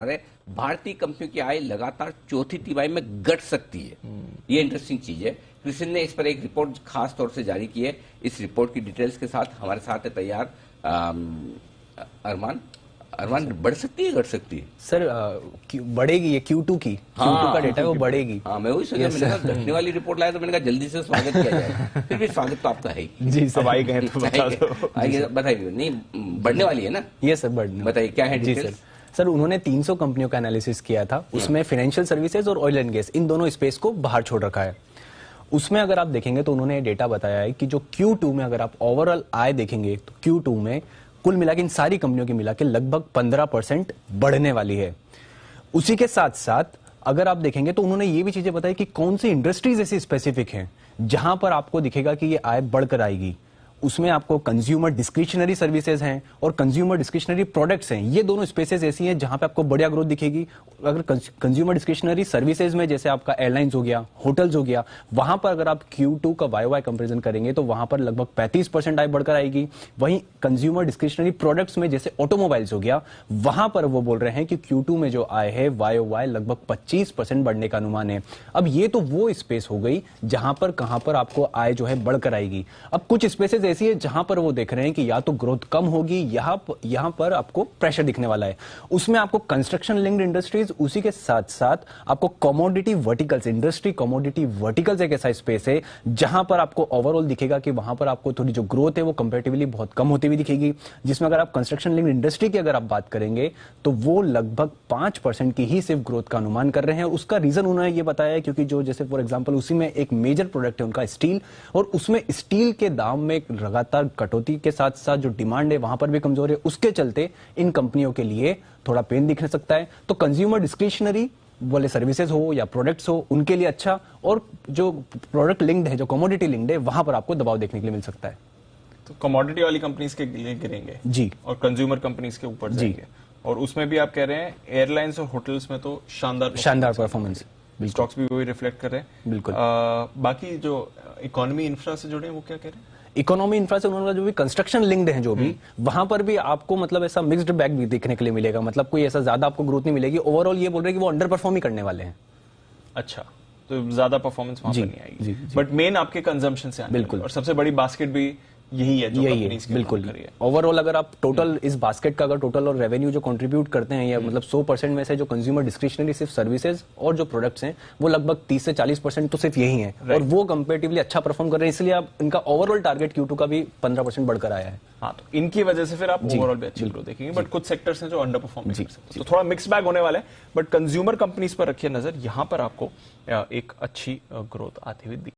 है भारतीय कंपनियों की आय लगातार चौथी तिमाही में घट सकती है। ये इंटरेस्टिंग चीज है। क्रिसिल ने इस पर एक रिपोर्ट खास तौर से जारी की है। इस रिपोर्ट की डिटेल्स के साथ हमारे साथ है तैयार अरमान। बढ़ सकती है घट सकती है? सर बढ़ेगी, ये Q2 की Q2 का डेटा है वो बढ़ेगी। हाँ, मैं वही सोचा, मैंने कहा घटने वाली रिपोर्ट लाया तो मैंने कहा जल्दी से स्वागत किया जाए। फिर भी स्वागत तो आपका है ही। जी सर, आई गए तो बता दो। आइए बताइए। नहीं, बढ़ने वाली है ना? ये सर बढ़ने, बताइए क्या है जी डिटेल्स? सर उन्होंने 300 कंपनियों का एनालिसिस किया था, उसमें फाइनेंशियल सर्विसेज और ऑयल एंड गैस इन दोनों स्पेस को बाहर छोड़ रखा है। उसमें अगर आप देखेंगे तो उन्होंने डेटा बताया है कि जो Q2 में अगर आप ओवरऑल आय देखेंगे तो Q2 में कुल मिला के इन सारी कंपनियों की मिला के लगभग 15% बढ़ने वाली है। उसी के साथ साथ अगर आप देखेंगे तो उन्होंने ये भी चीजें बताई कि कौन सी इंडस्ट्रीज ऐसी स्पेसिफिक हैं जहां पर आपको दिखेगा कि ये आय बढ़कर आएगी। उसमें आपको कंज्यूमर डिस्क्रिशनरी सर्विसेज हैं और कंज्यूमर डिस्क्रिशनरी प्रोडक्ट्स हैं। ये दोनों स्पेसेस ऐसी हैं जहां पे आपको बढ़िया ग्रोथ दिखेगी। अगर कंज्यूमर डिस्क्रिशनरी सर्विसेज में जैसे आपका एयरलाइंस हो गया, होटल्स हो गया, वहां पर अगर आप Q2 का YOY कंपैरिजन करेंगे तो वहां पर लगभग 35% आय बढ़कर आएगी। वहीं कंज्यूमर डिस्क्रिशनरी प्रोडक्ट्स में जैसे ऑटोमोबाइल्स हो गया, वहां पर वो बोल रहे हैं कि Q2 में जो आय है YOY लगभग 25% बढ़ने का अनुमान है। अब ये तो वो स्पेस हो गई जहां पर कहां पर आपको आय जो है बढ़कर आएगी। अब कुछ स्पेसेस ऐसी है जहां पर वो देख रहे हैं कि या तो ग्रोथ कम होगी, यहां पर आपको प्रेशर दिखने वाला है। उसमें आपको कंस्ट्रक्शन लिंक्ड इंडस्ट्रीज, उसी के साथ साथ आपको commodity verticals, industry commodity verticals एक ऐसा स्पेस है जहां पर आपको ओवरऑल दिखेगा कि वहां पर आपको थोड़ी जो ग्रोथ है वो कंपैरेटिवली बहुत कम होती हुई दिखेगी। जिसमें अगर आप कंस्ट्रक्शन लिंक्ड इंडस्ट्री की अगर आप बात करेंगे तो वो लगभग 5% की ही सिर्फ ग्रोथ का अनुमान कर रहे हैं। उसका रीजन उन्होंने ये बताया है क्योंकि जो जैसे फॉर एग्जांपल उसी में एक मेजर प्रोडक्ट है उनका स्टील, और उसमें स्टील के दाम में लगातार कटौती के साथ साथ जो डिमांड है वहां पर भी कमजोर है। उसके चलते इन कंपनियों के लिए थोड़ा पेन दिख सकता है। तो कंज्यूमर डिस्क्रिशनरी बोले सर्विसेज हो या प्रोडक्ट्स हो उनके लिए अच्छा, और जो प्रोडक्ट लिंक्ड है, जो कमोडिटी लिंक्ड है, वहां पर आपको दबाव देखने के लिए मिल सकता है। तो कमोडिटी वाली कंपनीज के लिए गिरेंगे जी, और कंज्यूमर कंपनीज के ऊपर जाएंगे। और उसमें भी आप कह रहे हैं एयरलाइंस और होटल्स में तो शानदार परफॉर्मेंस, स्टॉक्स भी वही रिफ्लेक्ट कर रहे हैं। बिल्कुल। बाकी जो इकोनॉमी इंफ्रा से जुड़े हैं वो क्या कह रहे हैं? इकोनॉमी इंफ्रा से उन्होंने जो भी कंस्ट्रक्शन लिंक्ड है जो भी, वहां पर भी आपको मतलब ऐसा मिक्स्ड बैग भी देखने के लिए मिलेगा। मतलब कोई ऐसा ज्यादा आपको ग्रोथ नहीं मिलेगी। ओवरऑल ये बोल रहे हैं कि वो अंडर परफॉर्म ही करने वाले हैं। अच्छा, तो ज्यादा परफॉर्मेंस वहां पर नहीं आएगी, बट मेन आपके कंजम्पशन से आने बिल्कुल। और सबसे बड़ी बास्केट भी यही है जो कंपनीज की बिल्कुल। है। ओवरऑल अगर आप टोटल इस बास्केट का अगर टोटल और रेवेन्यू जो कंट्रीब्यूट करते हैं या मतलब 100% में से जो कंज्यूमर डिस्क्रिशनरी सिर्फ सर्विसेज और जो प्रोडक्ट्स हैं वो लगभग 30 से 40% तो सिर्फ यही है। और वो कंपेरेटिवली अच्छा परफॉर्म कर रहे हैं, इसलिए आप इनका ओवरऑल टारगेट Q2 का भी 15% बढ़कर आया है। हाँ, तो इनकी वजह से फिर आप ओवरऑल भी अच्छी ग्रोथ देखेंगे। बट कुछ सेक्टर्स हैं जो अंडर परफॉर्म कर सकते हैं, तो थोड़ा मिक्स बैग होने वाला है। बट कंज्यूमर कंपनीज पर रखिए नजर, यहां पर आपको एक अच्छी ग्रोथ आती हुई